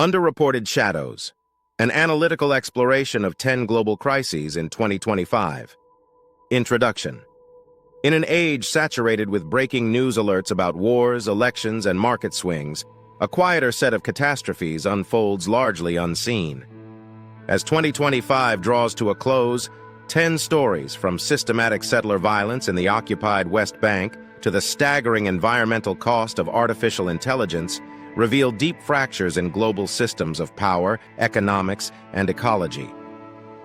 Underreported Shadows, an analytical exploration of 10 global crises in 2025. Introduction. In an age saturated with breaking news alerts about wars, elections, and market swings, a quieter set of catastrophes unfolds largely unseen. As 2025 draws to a close, 10 stories from systematic settler violence in the occupied West Bank to the staggering environmental cost of artificial intelligence reveal deep fractures in global systems of power, economics, and ecology.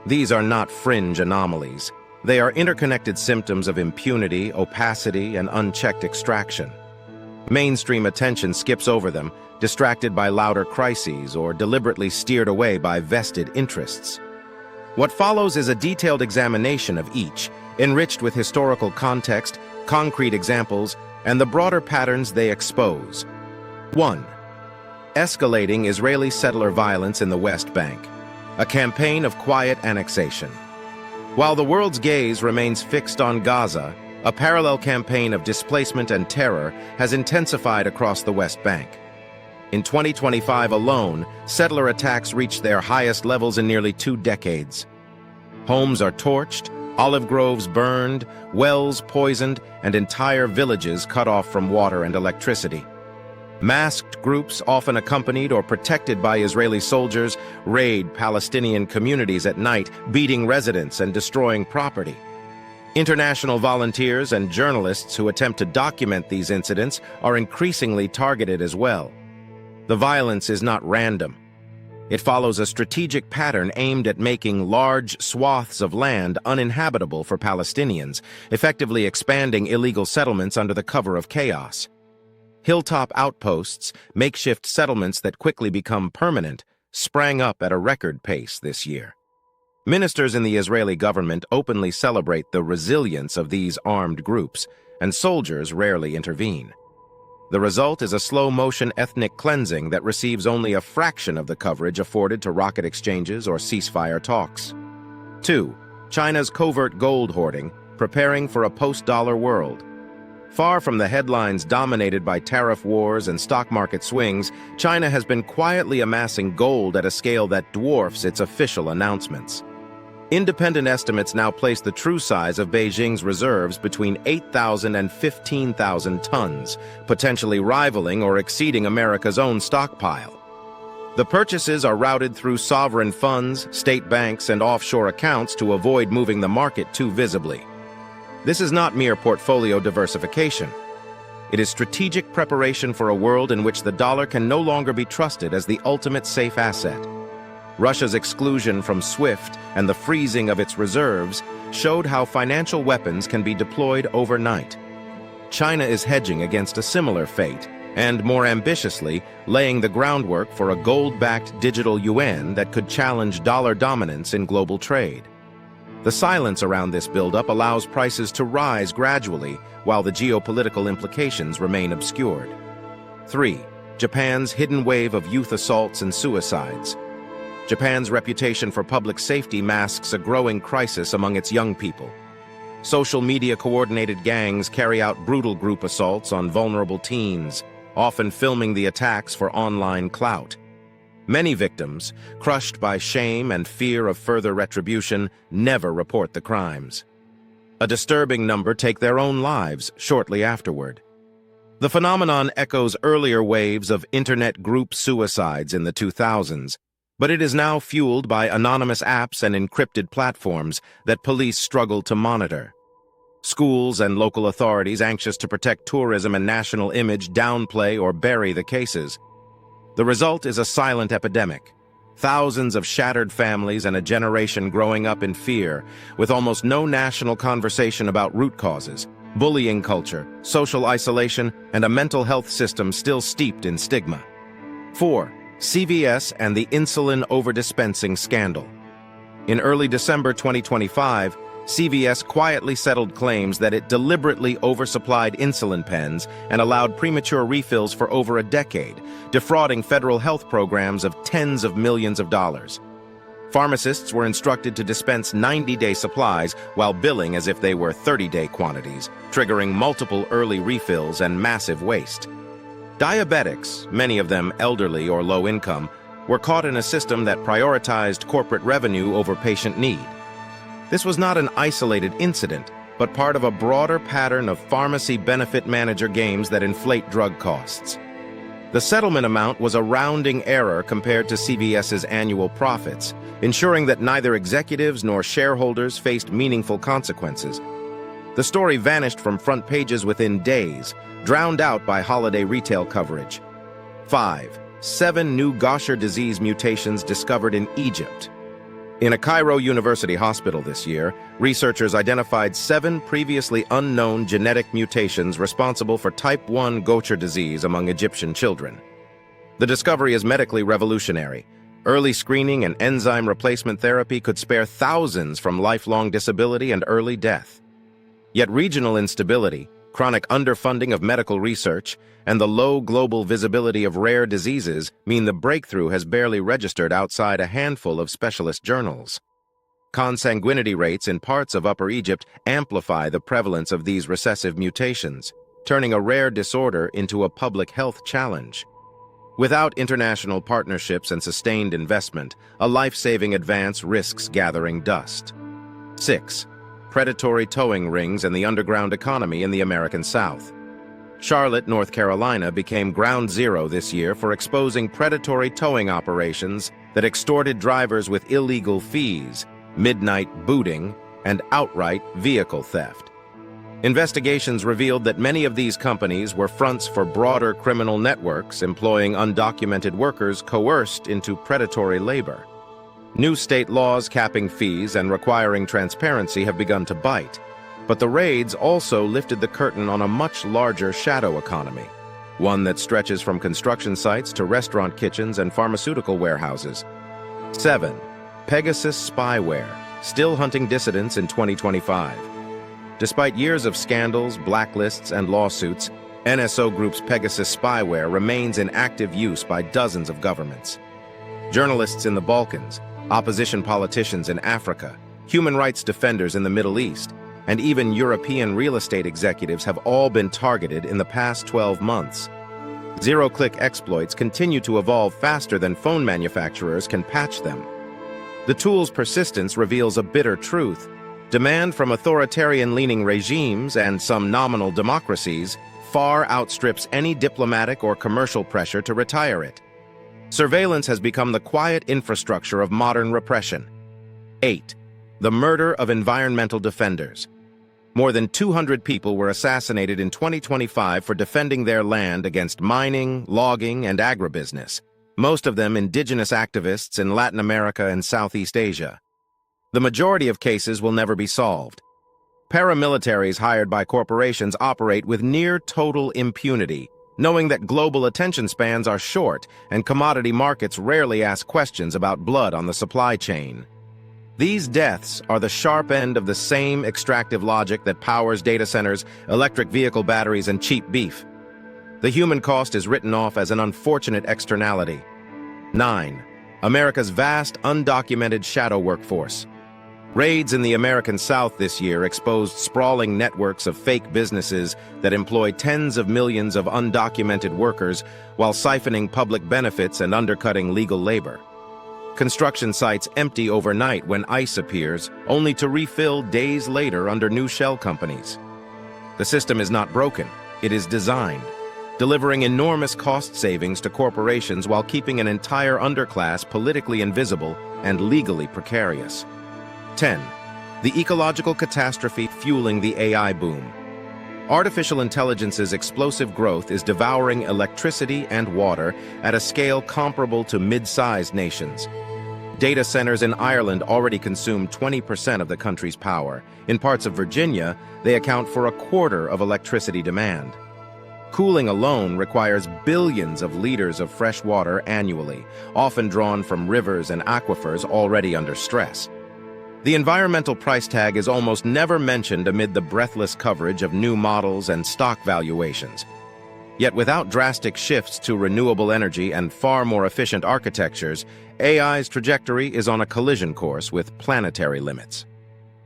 These are not fringe anomalies. They are interconnected symptoms of impunity, opacity, and unchecked extraction. Mainstream attention skips over them, distracted by louder crises or deliberately steered away by vested interests. What follows is a detailed examination of each, enriched with historical context, concrete examples, and the broader patterns they expose. 1. Escalating Israeli settler violence in the West Bank, a campaign of quiet annexation. While the world's gaze remains fixed on Gaza, a parallel campaign of displacement and terror has intensified across the West Bank. In 2025 alone, settler attacks reached their highest levels in nearly 2 decades. Homes are torched, olive groves burned, wells poisoned, and entire villages cut off from water and electricity. Masked groups, often accompanied or protected by Israeli soldiers, raid Palestinian communities at night, beating residents and destroying property. International volunteers and journalists who attempt to document these incidents are increasingly targeted as well. The violence is not random. It follows a strategic pattern aimed at making large swaths of land uninhabitable for Palestinians, effectively expanding illegal settlements under the cover of chaos. Hilltop outposts, makeshift settlements that quickly become permanent, sprang up at a record pace this year. Ministers in the Israeli government openly celebrate the resilience of these armed groups, and soldiers rarely intervene. The result is a slow-motion ethnic cleansing that receives only a fraction of the coverage afforded to rocket exchanges or ceasefire talks. 2. China's covert gold hoarding, preparing for a post-dollar world. Far from the headlines dominated by tariff wars and stock market swings, China has been quietly amassing gold at a scale that dwarfs its official announcements. Independent estimates now place the true size of Beijing's reserves between 8,000 and 15,000 tons, potentially rivaling or exceeding America's own stockpile. The purchases are routed through sovereign funds, state banks, and offshore accounts to avoid moving the market too visibly. This is not mere portfolio diversification. It is strategic preparation for a world in which the dollar can no longer be trusted as the ultimate safe asset. Russia's exclusion from SWIFT and the freezing of its reserves showed how financial weapons can be deployed overnight. China is hedging against a similar fate and, more ambitiously, laying the groundwork for a gold-backed digital yuan that could challenge dollar dominance in global trade. The silence around this buildup allows prices to rise gradually while the geopolitical implications remain obscured. 3. Japan's hidden wave of youth assaults and suicides. Japan's reputation for public safety masks a growing crisis among its young people. Social media-coordinated gangs carry out brutal group assaults on vulnerable teens, often filming the attacks for online clout. Many victims, crushed by shame and fear of further retribution, never report the crimes. A disturbing number take their own lives shortly afterward. The phenomenon echoes earlier waves of internet group suicides in the 2000s, but it is now fueled by anonymous apps and encrypted platforms that police struggle to monitor. Schools and local authorities anxious to protect tourism and national image downplay or bury the cases. The result is a silent epidemic. Thousands of shattered families and a generation growing up in fear, with almost no national conversation about root causes, bullying culture, social isolation, and a mental health system still steeped in stigma. 4. CVS and the insulin overdispensing scandal. In early December 2025, CVS quietly settled claims that it deliberately oversupplied insulin pens and allowed premature refills for over a decade, defrauding federal health programs of tens of millions of dollars. Pharmacists were instructed to dispense 90-day supplies while billing as if they were 30-day quantities, triggering multiple early refills and massive waste. Diabetics, many of them elderly or low income, were caught in a system that prioritized corporate revenue over patient need. This was not an isolated incident, but part of a broader pattern of pharmacy benefit manager games that inflate drug costs. The settlement amount was a rounding error compared to CVS's annual profits, ensuring that neither executives nor shareholders faced meaningful consequences. The story vanished from front pages within days, drowned out by holiday retail coverage. 5. 7 new Gaucher disease mutations discovered in Egypt. In a Cairo University hospital this year, researchers identified 7 previously unknown genetic mutations responsible for type 1 Gaucher disease among Egyptian children. The discovery is medically revolutionary. Early screening and enzyme replacement therapy could spare thousands from lifelong disability and early death. Yet regional instability, chronic underfunding of medical research, and the low global visibility of rare diseases mean the breakthrough has barely registered outside a handful of specialist journals. Consanguinity rates in parts of Upper Egypt amplify the prevalence of these recessive mutations, turning a rare disorder into a public health challenge. Without international partnerships and sustained investment, a life-saving advance risks gathering dust. 6. Predatory towing rings and the underground economy in the American South. Charlotte, North Carolina became ground zero this year for exposing predatory towing operations that extorted drivers with illegal fees, midnight booting, and outright vehicle theft. Investigations revealed that many of these companies were fronts for broader criminal networks employing undocumented workers coerced into predatory labor. New state laws capping fees and requiring transparency have begun to bite, but the raids also lifted the curtain on a much larger shadow economy, one that stretches from construction sites to restaurant kitchens and pharmaceutical warehouses. 7. Pegasus spyware, still hunting dissidents in 2025. Despite years of scandals, blacklists, and lawsuits, NSO Group's Pegasus spyware remains in active use by dozens of governments. Journalists in the Balkans, opposition politicians in Africa, human rights defenders in the Middle East, and even European real estate executives have all been targeted in the past 12 months. Zero-click exploits continue to evolve faster than phone manufacturers can patch them. The tool's persistence reveals a bitter truth. Demand from authoritarian-leaning regimes and some nominal democracies far outstrips any diplomatic or commercial pressure to retire it. Surveillance has become the quiet infrastructure of modern repression. 8. The murder of environmental defenders. More than 200 people were assassinated in 2025 for defending their land against mining, logging, and agribusiness, most of them indigenous activists in Latin America and Southeast Asia. The majority of cases will never be solved. Paramilitaries hired by corporations operate with near total impunity, knowing that global attention spans are short and commodity markets rarely ask questions about blood on the supply chain. These deaths are the sharp end of the same extractive logic that powers data centers, electric vehicle batteries, and cheap beef. The human cost is written off as an unfortunate externality. 9. America's vast undocumented shadow workforce. Raids in the American South this year exposed sprawling networks of fake businesses that employ tens of millions of undocumented workers while siphoning public benefits and undercutting legal labor. Construction sites empty overnight when ICE appears, only to refill days later under new shell companies. The system is not broken, it is designed, delivering enormous cost savings to corporations while keeping an entire underclass politically invisible and legally precarious. 10. The ecological catastrophe fueling the AI boom. Artificial intelligence's explosive growth is devouring electricity and water at a scale comparable to mid-sized nations. Data centers in Ireland already consume 20% of the country's power. In parts of Virginia, they account for a quarter of electricity demand. Cooling alone requires billions of liters of fresh water annually, often drawn from rivers and aquifers already under stress. The environmental price tag is almost never mentioned amid the breathless coverage of new models and stock valuations. Yet without drastic shifts to renewable energy and far more efficient architectures, AI's trajectory is on a collision course with planetary limits.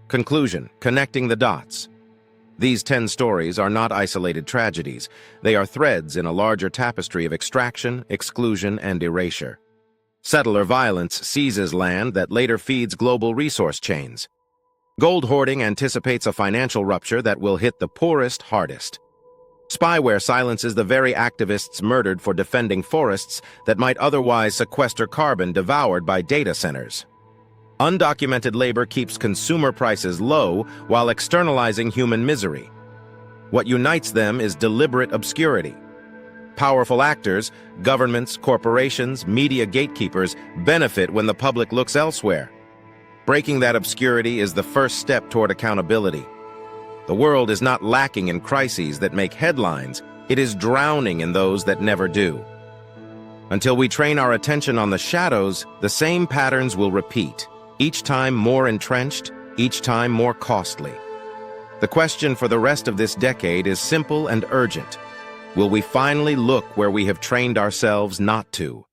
Conclusion: connecting the dots. These 10 stories are not isolated tragedies. They are threads in a larger tapestry of extraction, exclusion, and erasure. Settler violence seizes land that later feeds global resource chains. Gold hoarding anticipates a financial rupture that will hit the poorest hardest. Spyware silences the very activists murdered for defending forests that might otherwise sequester carbon devoured by data centers. Undocumented labor keeps consumer prices low while externalizing human misery. What unites them is deliberate obscurity. Powerful actors, governments, corporations, media gatekeepers benefit when the public looks elsewhere. Breaking that obscurity is the first step toward accountability. The world is not lacking in crises that make headlines, it is drowning in those that never do. Until we train our attention on the shadows, the same patterns will repeat, each time more entrenched, each time more costly. The question for the rest of this decade is simple and urgent. Will we finally look where we have trained ourselves not to?